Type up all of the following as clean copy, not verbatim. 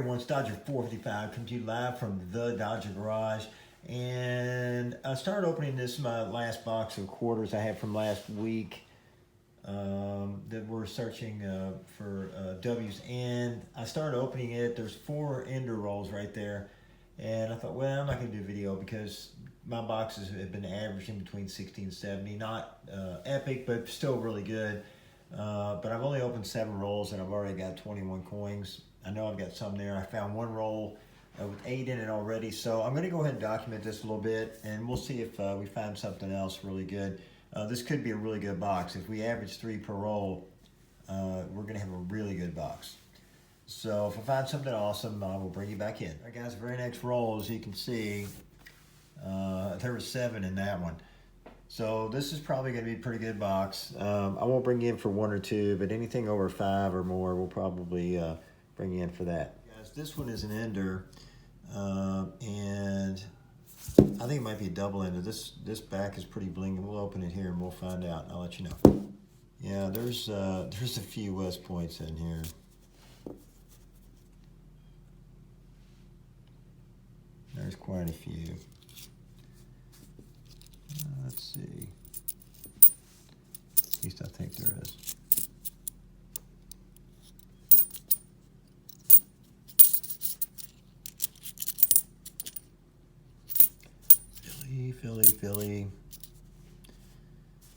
Everyone, it's Dodger 455 coming to you live from the Dodger Garage. And I started opening this, my last box of quarters I had from last week that we're searching for W's. And I started opening it. There's 4 ender rolls right there. And I thought, well, I'm not going to do a video because my boxes have been averaging between 60 and 70. Not epic, but still really good. But I've only opened 7 rolls and I've already got 21 coins. I know I've got some there. I found 1 roll with 8 in it already. So I'm going to go ahead and document this a little bit, and we'll see if we find something else really good. This could be a really good box. If we average 3 per roll, we're going to have a really good box. So if I find something awesome, I will bring you back in. All right, guys, very next roll, as you can see, there were 7 in that one. So this is probably going to be a pretty good box. I won't bring you in for 1 or 2, but anything over 5 or more, we'll probably bring you in for that. Guys, this one is an ender, and I think it might be a double ender. This back is pretty blingy. We'll open it here and we'll find out. I'll let you know. Yeah, there's a few West Points in here. There's quite a few. Let's see. At least I think there is. Philly,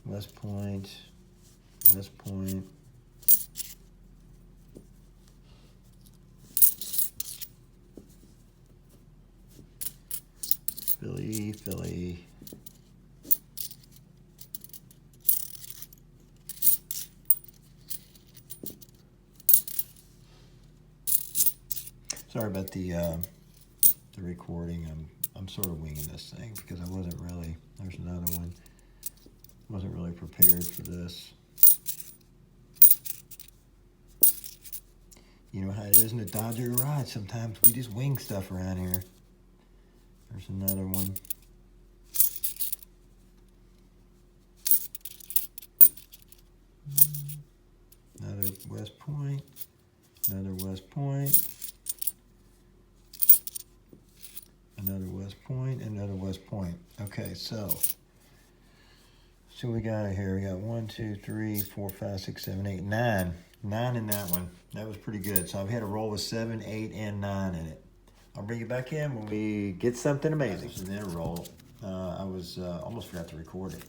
West Point, Philly. Sorry about the recording. I'm sort of winging this thing because I wasn't really, there's another one, wasn't really prepared for this. You know how it is in the Dodger Garage, sometimes we just wing stuff around here. There's another one. Another West Point, another West Point. Another West Point, another West Point. Okay, so we got here. We got 1, 2, 3, 4, 5, 6, 7, 8, 9. 9 in that one. That was pretty good. So I've had a roll with 7, 8, and 9 in it. I'll bring you back in when we get something amazing. This is an ender roll. I was almost forgot to record it.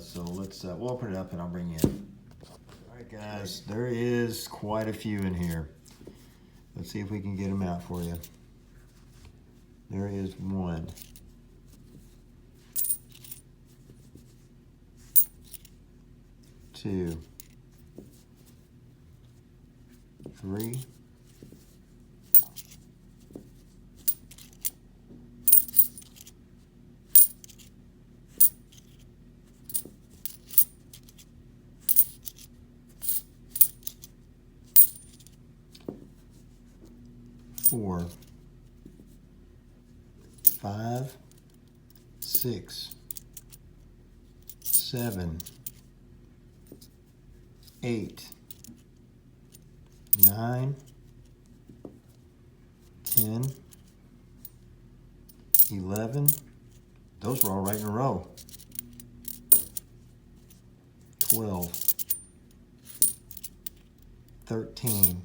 So let's we'll open it up and I'll bring you in. All right, guys. There is quite a few in here. Let's see if we can get them out for you. There is 1, 2, 3, 4, 5, 6, 7, 8, 9, 10, 11. Those were all right in a row. 12, 13, 13.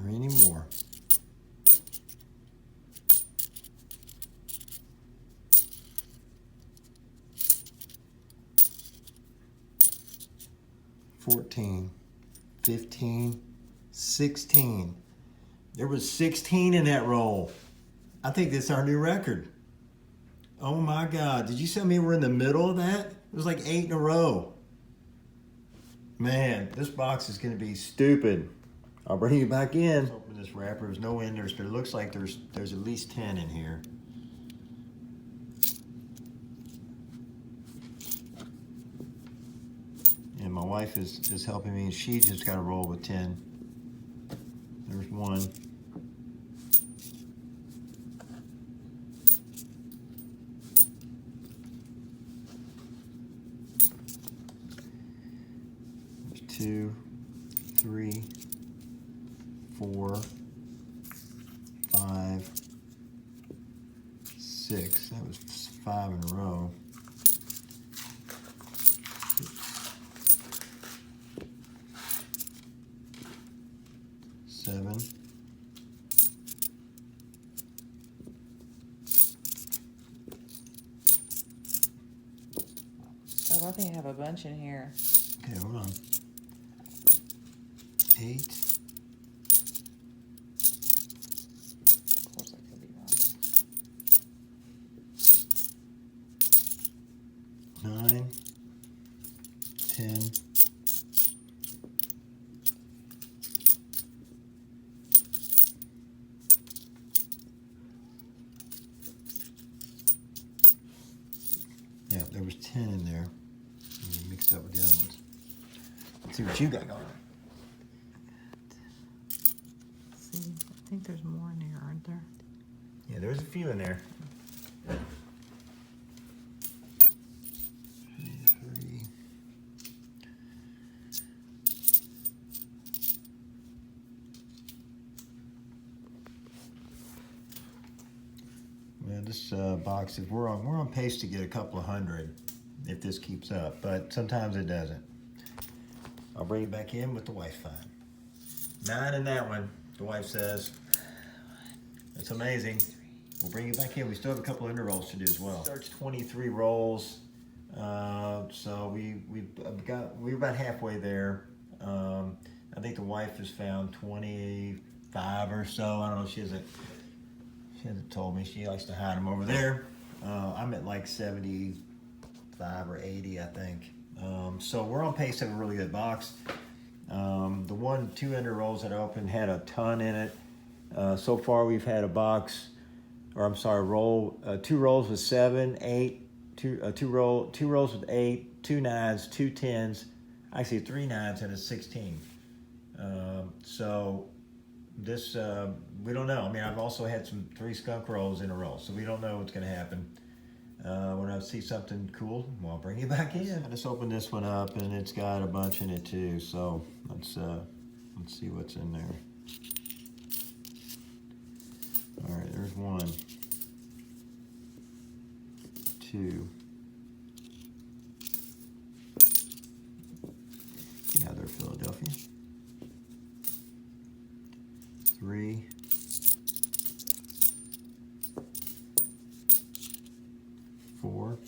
Any more? 14, 15, 16. There was 16 in that roll. I think that's our new record. Oh my God. Did you tell me we're in the middle of that? It was like 8 in a row. Man, this box is going to be stupid. I'll bring you back in. Let's open this wrapper. There's no enders, but it looks like there's at least 10 in here. And my wife is helping me. She just got a roll with 10. There's 1. 2, 3, 4, 5, 6. That was 5 in a row. 7. Oh, I think I have a bunch in here. Okay, hold on. 8. Of course, I could be wrong. 9, 10, 10 in there. You mixed up with the other ones. Let's see what you got going. See, I think there's more in there, aren't there? Yeah, there's a few in there. 3. Well, this box is we're on pace to get a couple of hundred if this keeps up, but sometimes it doesn't. I'll bring it back in with the wife find. 9 in that one, the wife says. That's amazing. We'll bring it back in. We still have a couple of under rolls to do as well. Starts 23 rolls, so we're about halfway there. I think the wife has found 25 or so. I don't know. She hasn't told me. She likes to hide them over there. I'm at like 75 or 80, I think. So we're on pace to have a really good box. The 2 under rolls that I opened had a ton in it. So far we've had roll 2 rolls with 7, 8, 2 rolls with 8, 2 9s, 2 10s, actually 3 9s and a 16. So this we don't know. I mean, I've also had 3 skunk rolls in a row, so we don't know what's going to happen. When I see something cool, well, I'll bring it back in. I just opened this one up, and it's got a bunch in it too. So let's see what's in there. All right, there's 1, 2. Yeah, they're Philadelphia. 3. 4.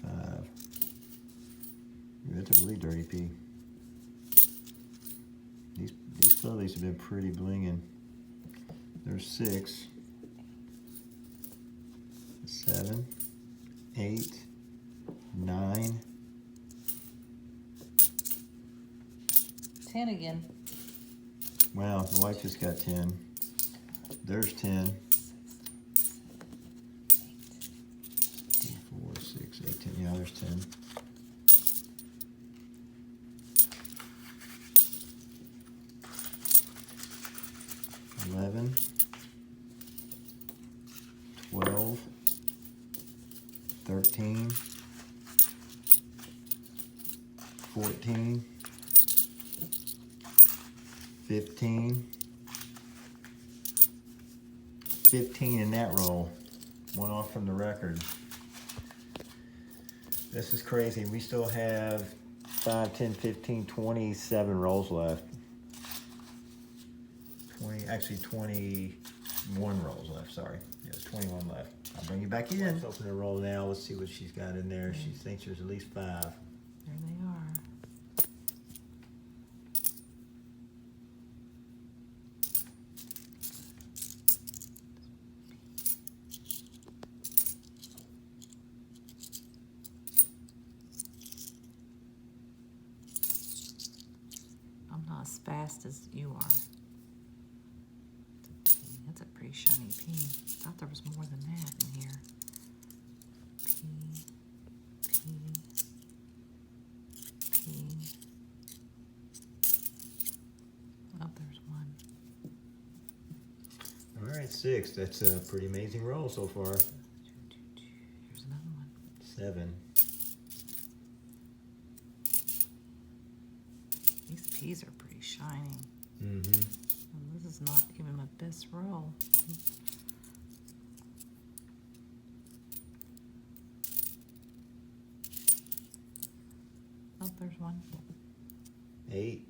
5. That's a really dirty pea. These Phillies have been pretty blinging. There's 6. 7. 8. 9. 10 again. Wow, the wife just got 10. There's 10. 4, 6, 8, 10. Yeah, there's 10. 11. 12. 13. 14. 15. 15 in that roll. 1 off from the record. This is crazy. We still have 5, 10, 15, 27 rolls left. 21 rolls left, sorry. There's 21 left. I'll bring you back in. Let's open the roll now. Let's see what she's got in there. She thinks there's at least 5. There they are. I'm not as fast as you are. That's a pretty shiny pea. I thought there was more than that in here. Pea, pea. Oh, there's 1. All right, 6. That's a pretty amazing roll so far. Here's another one. 7. These peas are pretty shiny. Mm-hmm. And this is not even my best roll. Oh, there's one. 8.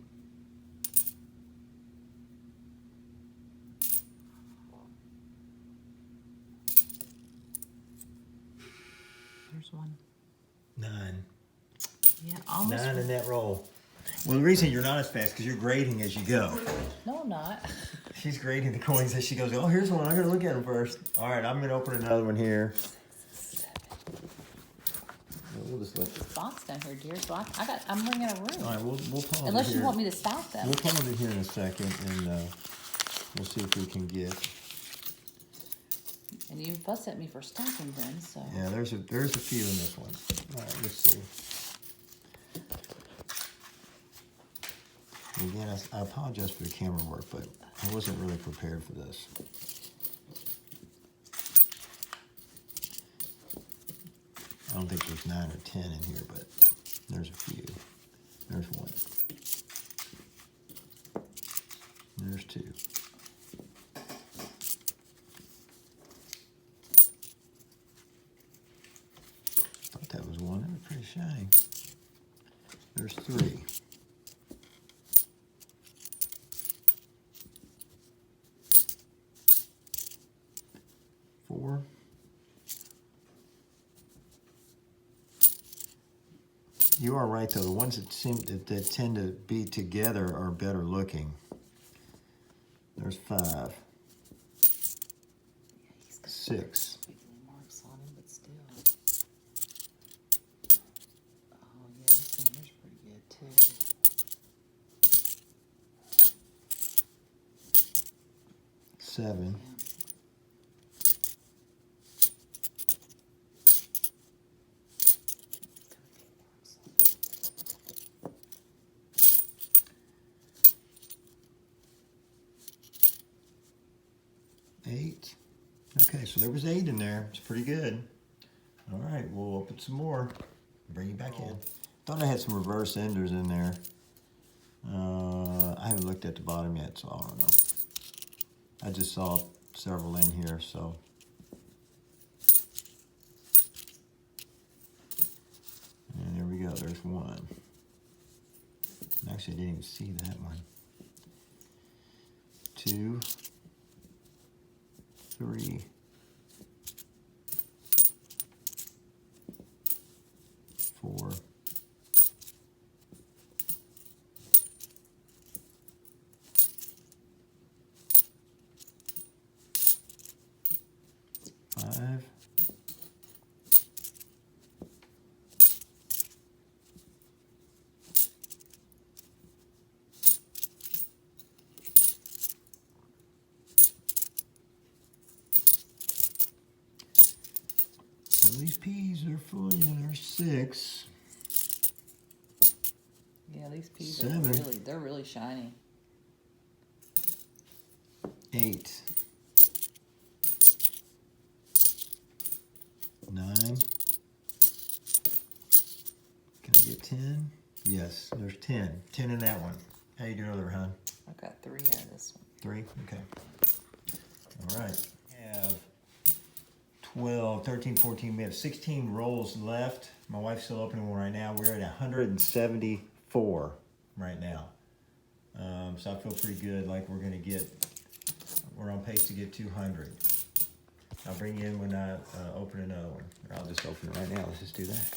There's one. 9. Yeah, almost. 9 in that roll. Well, the reason you're not as fast because you're grading as you go. No, I'm not. She's grading the coins as she goes, oh, here's one. I'm going to look at them first. All right, I'm going to open another one here. We'll just let There's box down here, dear. So I'm bringing a room. All right, we'll pause Unless it you here. want me to stop them. We'll pause it here in a second, and we'll see if we can get. And you fuss at me for stopping them, so. Yeah, there's a few in this one. All right, let's see. Again, I apologize for the camera work, but I wasn't really prepared for this. I don't think there's 9 or 10 in here, but there's a few. There's 1. There's 2. Thought that was 1. They were pretty shiny. There's 3. 4. You are right, though. The ones that tend to be together are better looking. There's 5. Yeah, he's got 6. wiggly marks on him, but still. Oh, yeah, this one here's pretty good, too. 7. Yeah. 8. Okay, so there was 8 in there. It's pretty good. All right, we'll open some more. Bring you back in. Thought I had some reverse enders in there. I haven't looked at the bottom yet, so I don't know. I just saw several in here, so. And there we go, there's 1. Actually, I didn't even see that one. 2. 3. 4. 5. 'Some of these peas are full, yeah, there's 6. Yeah, these peas 7. are they're really shiny. 8. 9. Can I get 10? Yes, there's 10. 10 in that one. How you doing over there, hon? I've got 3 out of this one. 3? Okay. All right. We have 12, 13, 14. We have 16 rolls left. My wife's still opening one right now. We're at 174 right now. So I feel pretty good, like we're on pace to get 200. I'll bring you in when I open another one. Or I'll just open it right now. Let's just do that.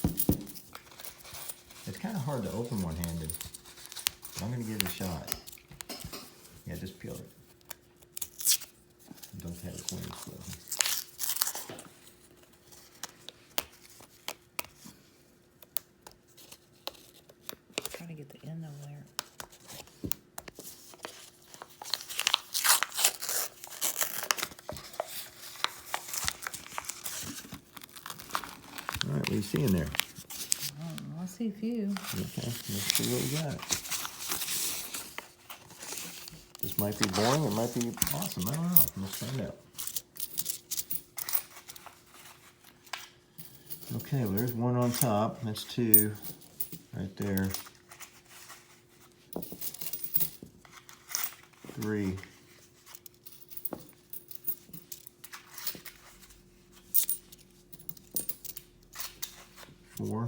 It's kind of hard to open one-handed. But I'm going to give it a shot. Yeah, just peel it. Don't have its wings flipping. Trying to get the end over there. All right, what are you seeing there? I see a few. Okay, let's see what we got. This might be boring, it might be awesome. I don't know. Let's find out. Okay, well, there's one on top. That's 2 right there. 3. 4.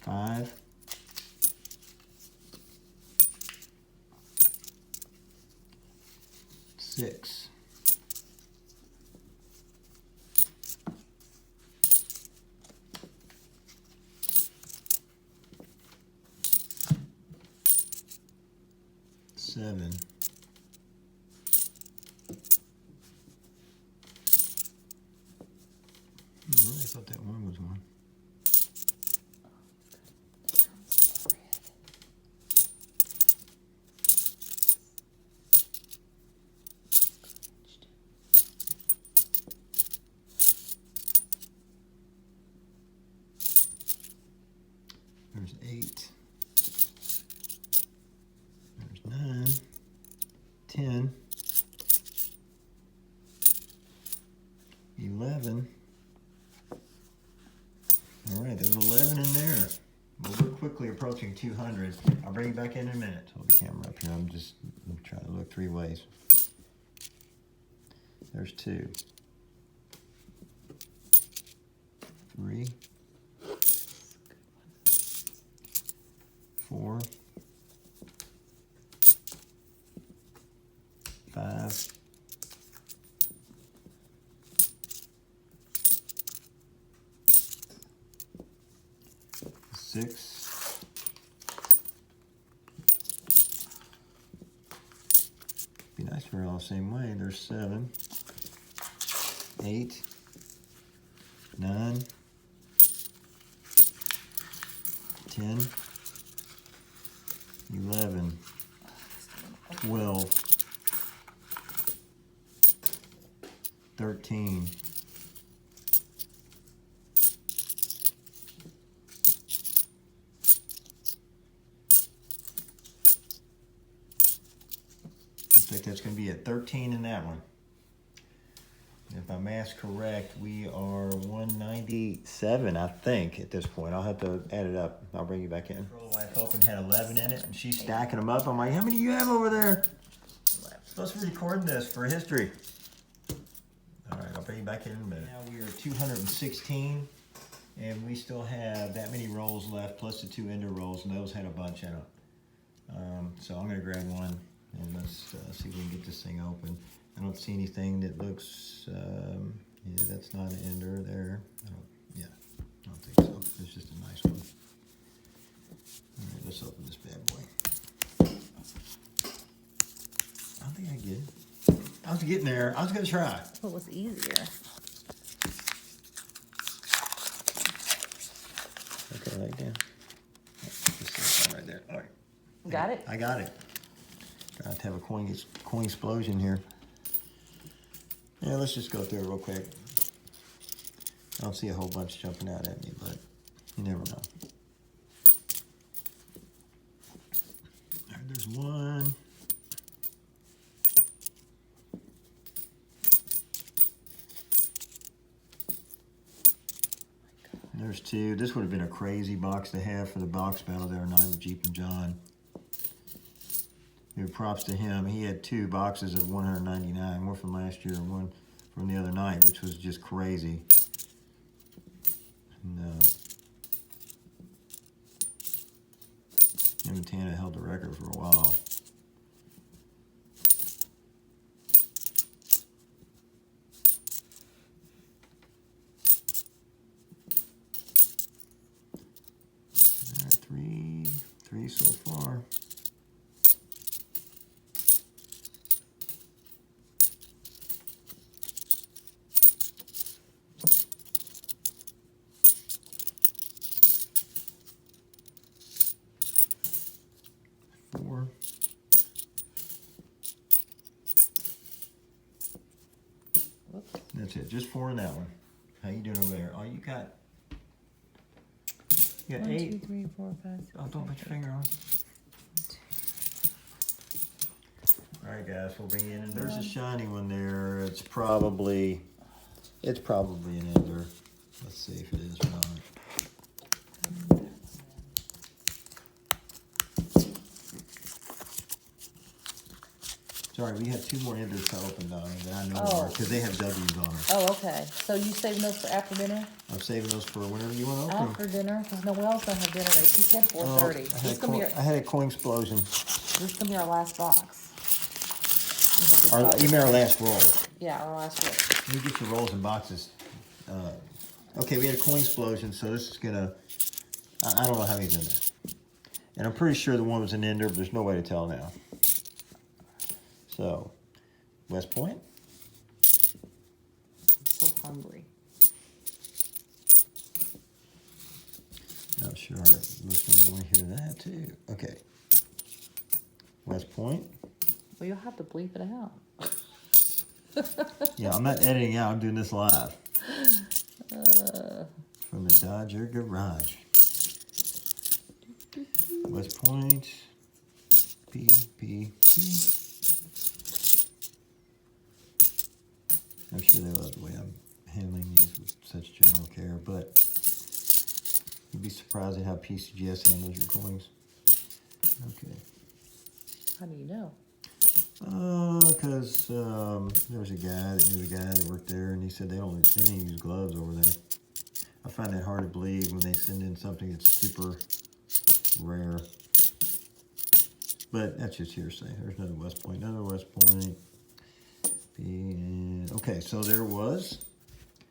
5. 6. 7. I really thought that one was one. 8. There's 9. 10. 11. All right, there's 11 in there. Well, we're quickly approaching 200. I'll bring you back in a minute. Hold the camera up here. I'm trying to look 3 ways. There's 2. 3. 4. 5. 6. 'Be nice if we're all the same way. There's 7. 8. 9. 10. 11. 12. 13. 'Looks like that's going to be at 13 in that one. If my math's correct, we are 197, I think, at this point. I'll have to add it up. I'll bring you back in. The wife opened had 11 in it, and she's stacking them up. I'm like, how many do you have over there? I'm supposed to be recording this for history. All right, I'll bring you back in a minute. Now we are at 216, and we still have that many rolls left, plus the 2 ender rolls, and those had a bunch in them. So I'm going to grab one, and let's see if we can get this thing open. I don't see anything that looks, yeah, that's not an ender there. I don't think so. It's just a nice one. All right, let's open this bad boy. I don't think I get it. I was getting there. I was going to try. What was easier? Okay, right there. Just right there. All right. Got it? I got it. Got to have a coin explosion here. Yeah, let's just go through it real quick. I don't see a whole bunch jumping out at me, but you never know. All right, there's 1. There's 2. This would have been a crazy box to have for the box battle there tonight with Jeep and John. Props to him. He had 2 boxes of 199, one from last year and one from the other night, which was just crazy. And, him and Tana held the record for a while. All right, 3 so far. 4. That's it. Just 4 in that one. How you doing over there? Oh, you got 1, 8. 2, 3, 4, 5, 6. Oh, don't put your finger on. All right, guys, we'll bring in. And there's a shiny one there. It's probably an ender. Let's see if it is or not. Sorry, we have 2 more enders to open, Donnie, that I know Oh. of, because they have W's on them. Oh, okay. So you saving those for after dinner? I'm saving those for whenever you want to open them. After dinner, because no one else gonna have dinner. He said 4:30. I had a coin explosion. This is gonna be our last box. You mean our last roll? Yeah, our last roll. Let me get your rolls and boxes. Okay, we had a coin explosion, so this is gonna. I don't know how many's in there, and I'm pretty sure the one was an ender, but there's no way to tell now. So, West Point. I'm so hungry. I'm sure our listeners want to hear that too. Okay. West Point. Well, you'll have to bleep it out. Yeah, I'm not editing out. I'm doing this live. From the Dodger Garage. West Point. P. I'm sure they love the way I'm handling these with such general care, but you'd be surprised at how PCGS handles your coins. Okay. How do you know? Because there was a guy that knew a guy that worked there, and he said they don't use gloves over there. I find that hard to believe when they send in something that's super rare. But that's just hearsay. There's another West Point. Okay, so there was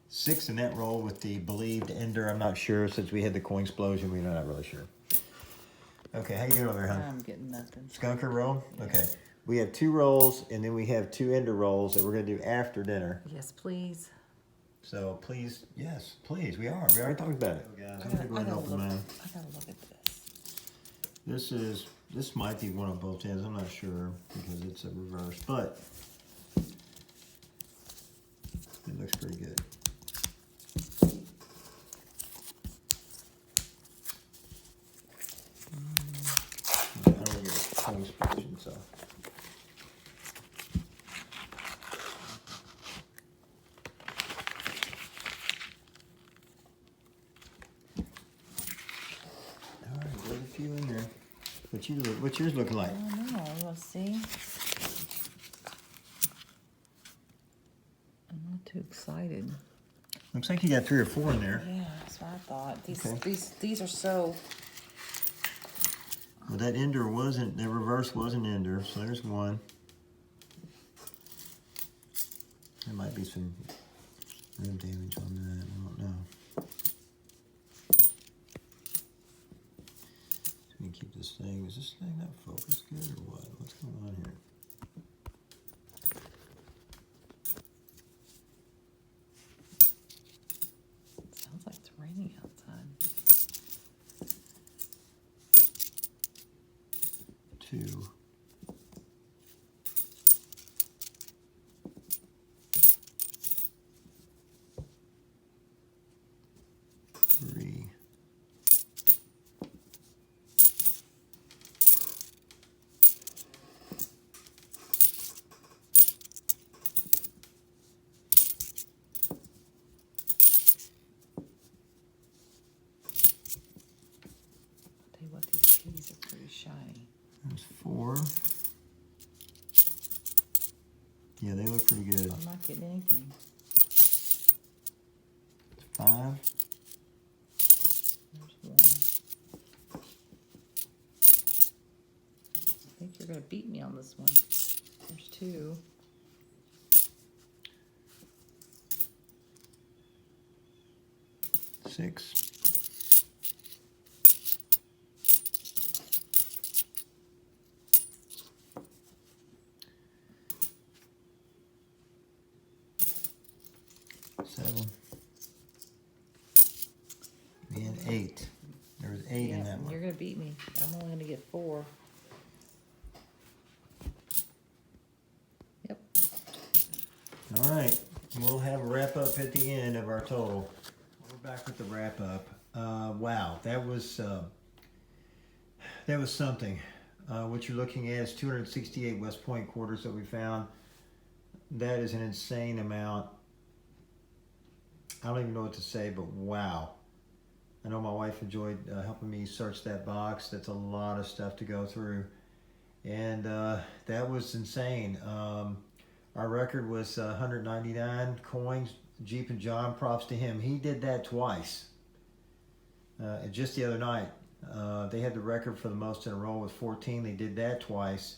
6 in that roll with the believed ender. I'm not sure since we had the coin explosion. We're not really sure. Okay, how you doing over there, hon? I'm getting nothing. Skunker roll? Yeah. Okay. We have 2 rolls, and then we have 2 ender rolls that we're going to do after dinner. Yes, please. So please, yes, please. We already talked about it. Oh, guys, I'm going to go ahead and open mine. I gotta look at this. This might be one on both ends. I'm not sure because it's a reverse, but it looks pretty good. I don't want to get a coin explosion, so. All right, there's a few in there. What's yours looking like? I don't know. Let's see. I'm not too excited. Looks like you got 3 or 4 in there. Yeah, that's what I thought. Okay. These are so. Well, that reverse wasn't ender, so there's 1. There might be some rim damage on that. I don't know. Let me keep this thing. Is this thing not focused good or what? What's going on here? Sounds like it's raining outside. 2. 3. 4. Yeah, they look pretty good. I'm not getting anything. 5. There's 1. I think you're gonna beat me on this one. There's 2. 6. 7. And 8. There was 8 in that one. You're gonna beat me. I'm only gonna get 4. Yep. All right, we'll have a wrap up at the end of our total. We're back with the wrap up. Wow, that was something. What you're looking at is 268 West Point quarters that we found. That is an insane amount. I don't even know what to say, but wow. I know my wife enjoyed helping me search that box. That's a lot of stuff to go through. And that was insane. Our record was 199 coins. Jeep and John, props to him. He did that twice. Just the other night. They had the record for the most in a row with 14. They did that twice.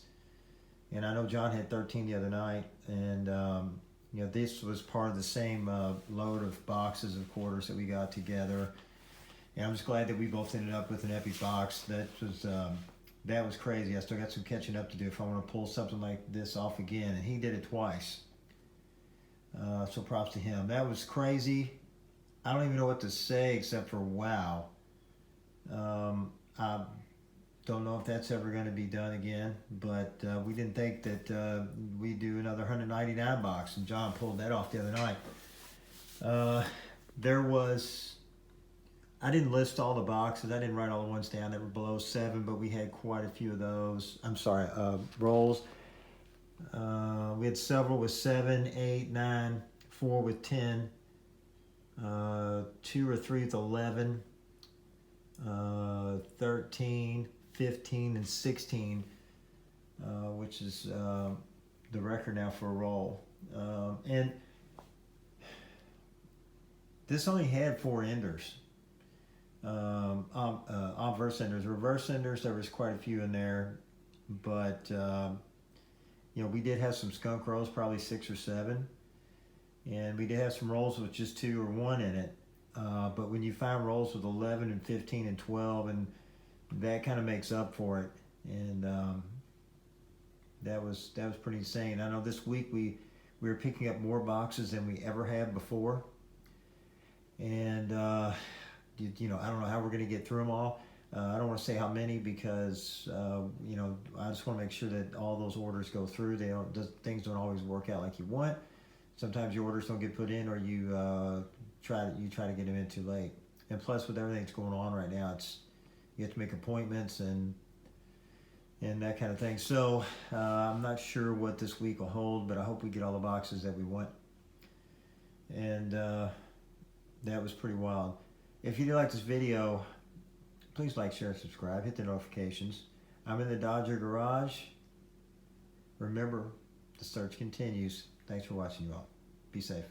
And I know John had 13 the other night. And you know, this was part of the same load of boxes of quarters that we got together. And I'm just glad that we both ended up with an epic box. That was crazy. I still got some catching up to do if I want to pull something like this off again. And he did it twice. So props to him. That was crazy. I don't even know what to say except for wow. I don't know if that's ever going to be done again, but we didn't think that we'd do another 199 box, and John pulled that off the other night. I didn't list all the boxes. I didn't write all the ones down that were below 7, but we had quite a few of those. I'm sorry, rolls. We had several with 7, 8, 9, 4 with 10, 2 or 3 with 11, 13, 15, and 16, which is the record now for a roll. And this only had 4 enders. Obverse enders. Reverse enders, there was quite a few in there, but you know, we did have some skunk rolls, probably 6 or 7, and we did have some rolls with just 2 or 1 in it. But when you find rolls with 11 and 15 and 12, and that kind of makes up for it, and that was pretty insane. I know this week we were picking up more boxes than we ever have before, and you know, I don't know how we're going to get through them all. I don't want to say how many because you know, I just want to make sure that all those orders go through. Things don't always work out like you want. Sometimes your orders don't get put in, or you try to get them in too late. And plus, with everything that's going on right now, you have to make appointments and that kind of thing. So I'm not sure what this week will hold, but I hope we get all the boxes that we want. And that was pretty wild. If you did like this video, please like, share, and subscribe. Hit the notifications. I'm in the Dodger garage. Remember, the search continues. Thanks for watching, you all. Be safe.